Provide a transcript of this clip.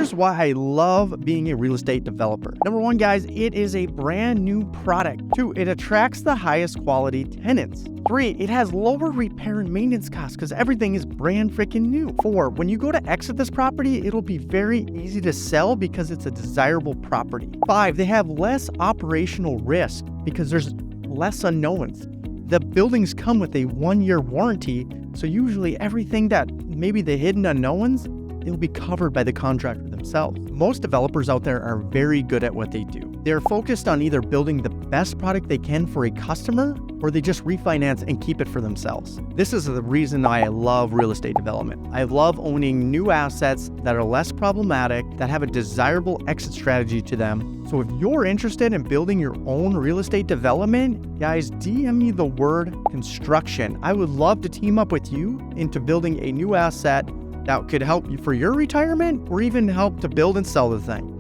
Here's why I love being a real estate developer. Number one, guys, it is a brand new product. 2, it attracts the highest quality tenants. 3, it has lower repair and maintenance costs because everything is brand freaking new. 4, when you go to exit this property, it'll be very easy to sell because it's a desirable property. 5, they have less operational risk because there's less unknowns. The buildings come with a 1-year warranty, so usually everything that maybe the hidden unknowns, it'll be covered by the contractor themselves. Most developers out there are very good at what they do. They're focused on either building the best product they can for a customer, or they just refinance and keep it for themselves. This is the reason why I love real estate development. I love owning new assets that are less problematic, that have a desirable exit strategy to them. So if you're interested in building your own real estate development, guys, DM me the word construction. I would love to team up with you into building a new asset that could help you for your retirement or even help to build and sell the thing.